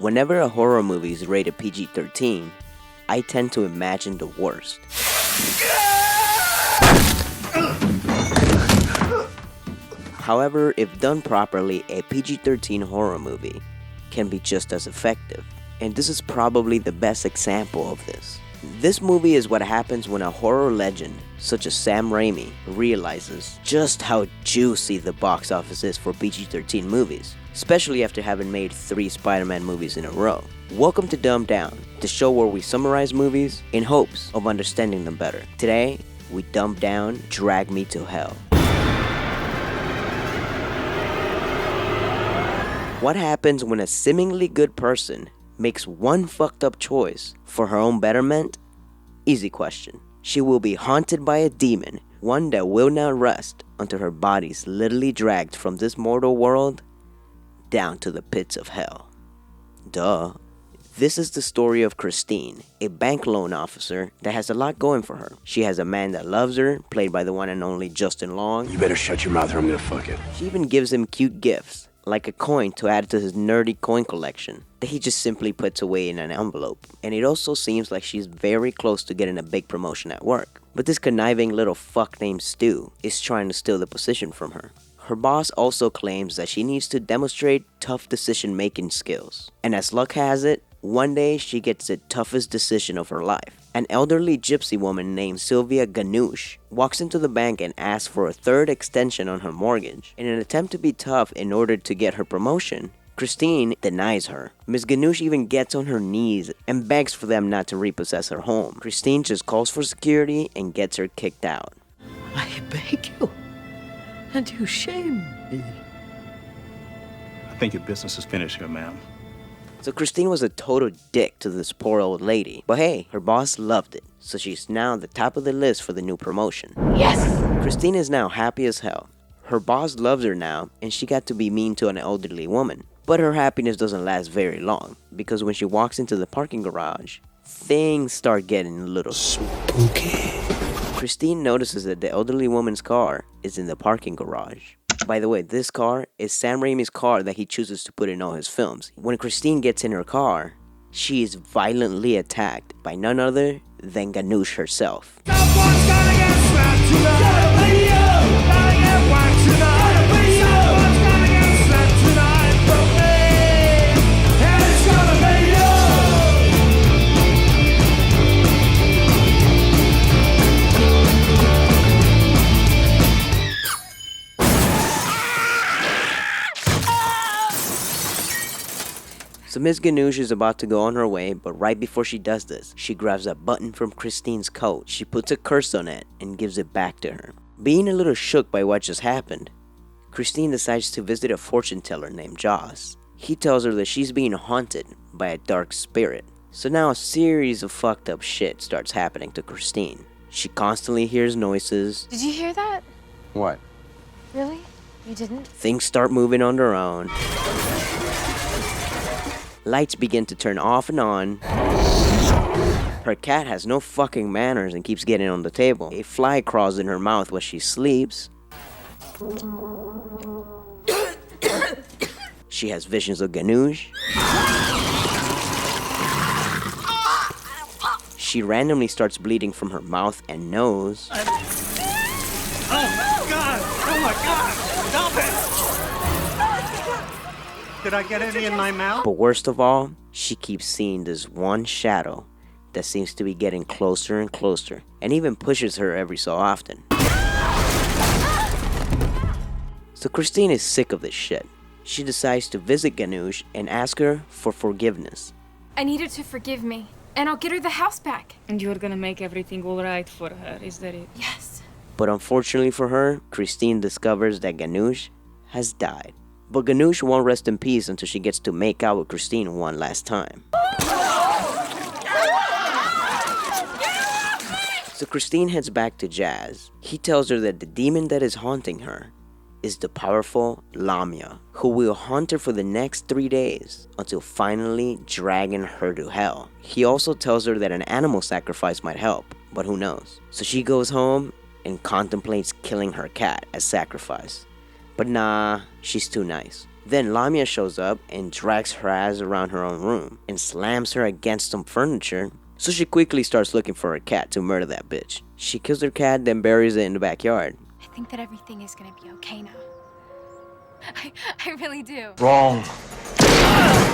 Whenever a horror movie is rated PG-13, I tend to imagine the worst. However, if done properly, a PG-13 horror movie can be just as effective. And this is probably the best example of this. This movie is what happens when a horror legend, such as Sam Raimi, realizes just how juicy the box office is for PG-13 movies, especially after having made 3 Spider-Man movies in a row. Welcome to Dumb Down, the show where we summarize movies in hopes of understanding them better. Today, we dumb down Drag Me to Hell. What happens when a seemingly good person makes one fucked up choice for her own betterment? Easy question. She will be haunted by a demon, one that will not rest until her body's literally dragged from this mortal world down to the pits of hell. Duh. This is the story of Christine, a bank loan officer that has a lot going for her. She has a man that loves her, played by the one and only Justin Long. You better shut your mouth or I'm gonna fuck it. She even gives him cute gifts, like a coin to add to his nerdy coin collection that he just simply puts away in an envelope. And it also seems like she's very close to getting a big promotion at work. But this conniving little fuck named Stu is trying to steal the position from her. Her boss also claims that she needs to demonstrate tough decision-making skills. And as luck has it, one day she gets the toughest decision of her life. An elderly gypsy woman named Sylvia Ganoush walks into the bank and asks for a third extension on her mortgage. In an attempt to be tough in order to get her promotion, Christine denies her. Ms. Ganoush even gets on her knees and begs for them not to repossess her home. Christine just calls for security and gets her kicked out. I beg you, and you shame me. I think your business is finished here, ma'am. So Christine was a total dick to this poor old lady. But hey, her boss loved it, so she's now the top of the list for the new promotion. Yes! Christine is now happy as hell. Her boss loves her now, and she got to be mean to an elderly woman. But her happiness doesn't last very long, because when she walks into the parking garage, things start getting a little spooky. Christine notices that the elderly woman's car is in the parking garage. By the way, this car is Sam Raimi's car that he chooses to put in all his films. When Christine gets in her car, she is violently attacked by none other than Ganoush herself. So Ms. Ganoush is about to go on her way, but right before she does this, she grabs a button from Christine's coat. She puts a curse on it and gives it back to her. Being a little shook by what just happened, Christine decides to visit a fortune teller named Joss. He tells her that she's being haunted by a dark spirit. So now a series of fucked up shit starts happening to Christine. She constantly hears noises. Did you hear that? What? Really? You didn't? Things start moving on their own. Lights begin to turn off and on. Her cat has no fucking manners and keeps getting on the table. A fly crawls in her mouth while she sleeps. She has visions of Ganoush. She randomly starts bleeding from her mouth and nose. Oh God! Oh my God! Stop it! Did I get any in my mouth? But worst of all, she keeps seeing this one shadow that seems to be getting closer and closer, and even pushes her every so often. So Christine is sick of this shit. She decides to visit Ganoush and ask her for forgiveness. I need her to forgive me, and I'll get her the house back. And you're gonna make everything alright for her, is that it? Yes. But unfortunately for her, Christine discovers that Ganoush has died. But Ganoush won't rest in peace until she gets to make out with Christine one last time. So Christine heads back to Jazz. He tells her that the demon that is haunting her is the powerful Lamia, who will haunt her for the next 3 days until finally dragging her to hell. He also tells her that an animal sacrifice might help, but who knows. So she goes home and contemplates killing her cat as sacrifice. But nah, she's too nice. Then Lamia shows up and drags her ass around her own room and slams her against some furniture. So she quickly starts looking for her cat to murder that bitch. She kills her cat, then buries it in the backyard. I think that everything is gonna be okay now. I really do. Wrong.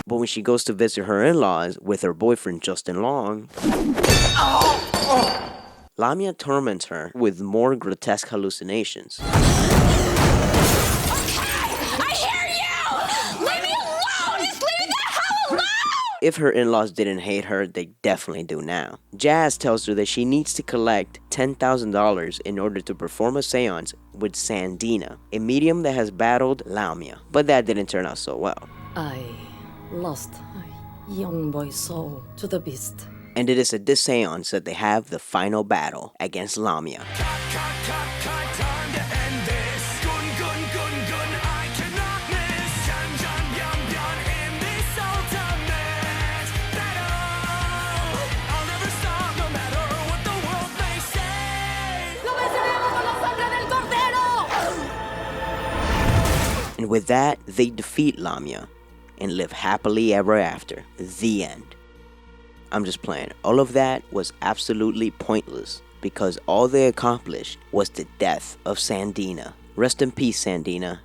But when she goes to visit her in-laws with her boyfriend Justin Long, Lamia torments her with more grotesque hallucinations. If her in-laws didn't hate her, they definitely do now. Jazz tells her that she needs to collect $10,000 in order to perform a seance with Sandina, a medium that has battled Lamia. But that didn't turn out so well. I lost a young boy's soul to the beast. And it is at this seance that they have the final battle against Lamia. And with that, they defeat Lamia and live happily ever after. The end. I'm just playing. All of that was absolutely pointless because all they accomplished was the death of Sandina. Rest in peace, Sandina.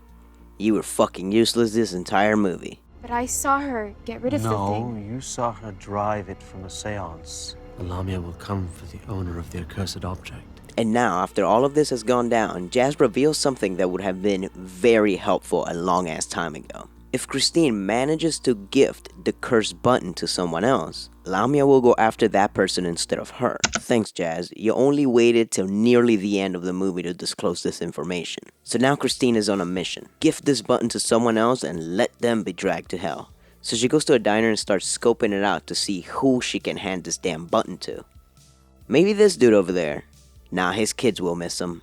You were fucking useless this entire movie. But I saw her get rid of the No, thing. you saw her drive it from a seance. Lamia will come for the owner of the accursed object. And now, after all of this has gone down, Jazz reveals something that would have been very helpful a long ass time ago. If Christine manages to gift the cursed button to someone else, Lamia will go after that person instead of her. Thanks, Jazz. You only waited till nearly the end of the movie to disclose this information. So now Christine is on a mission. Gift this button to someone else and let them be dragged to hell. So she goes to a diner and starts scoping it out to see who she can hand this damn button to. Maybe this dude over there. Nah, his kids will miss him.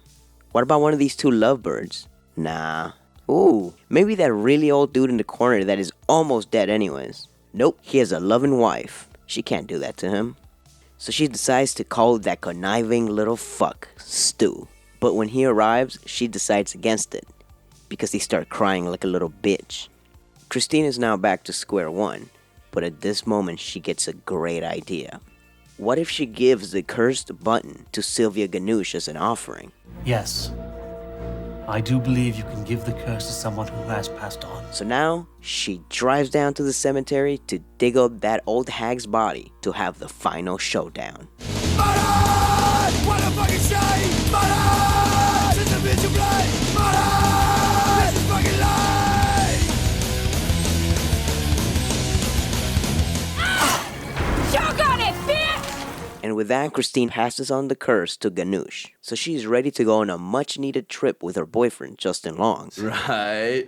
What about one of these two lovebirds? Nah. Ooh, maybe that really old dude in the corner that is almost dead anyways. Nope, he has a loving wife. She can't do that to him. So she decides to call that conniving little fuck Stu. But when he arrives, she decides against it because he starts crying like a little bitch. Christine is now back to square one, but at this moment she gets a great idea. What if she gives the cursed button to Sylvia Ganush as an offering? Yes. I do believe you can give the curse to someone who has passed on. So now, she drives down to the cemetery to dig up that old hag's body to have the final showdown. And with that, Christine passes on the curse to Ganush. So she's ready to go on a much needed trip with her boyfriend, Justin Long. Right.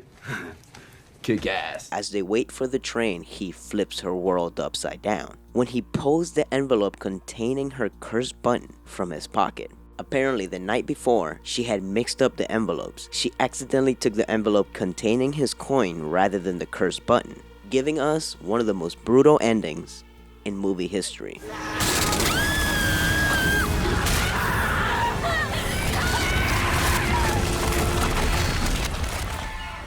Kick ass. As they wait for the train, he flips her world upside down when he pulls the envelope containing her cursed button from his pocket. Apparently, the night before, she had mixed up the envelopes. She accidentally took the envelope containing his coin rather than the cursed button, giving us one of the most brutal endings in movie history.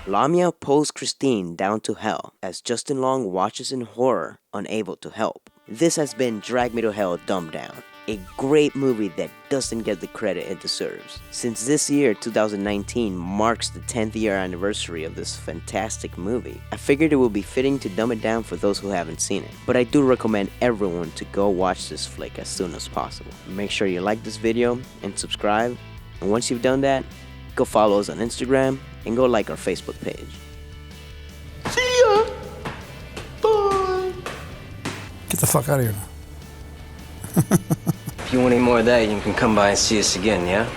Lamia pulls Christine down to hell as Justin Long watches in horror, unable to help. This has been Drag Me to Hell Dumbed Down, a great movie that doesn't get the credit it deserves. Since this year, 2019, marks the 10th year anniversary of this fantastic movie, I figured it would be fitting to dumb it down for those who haven't seen it. But I do recommend everyone to go watch this flick as soon as possible. Make sure you like this video and subscribe, and once you've done that, go follow us on Instagram and go like our Facebook page. See ya! Bye! Get the fuck out of here now. If you want any more of that, you can come by and see us again, yeah?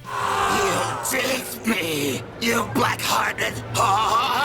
You fix me, you black-hearted whore!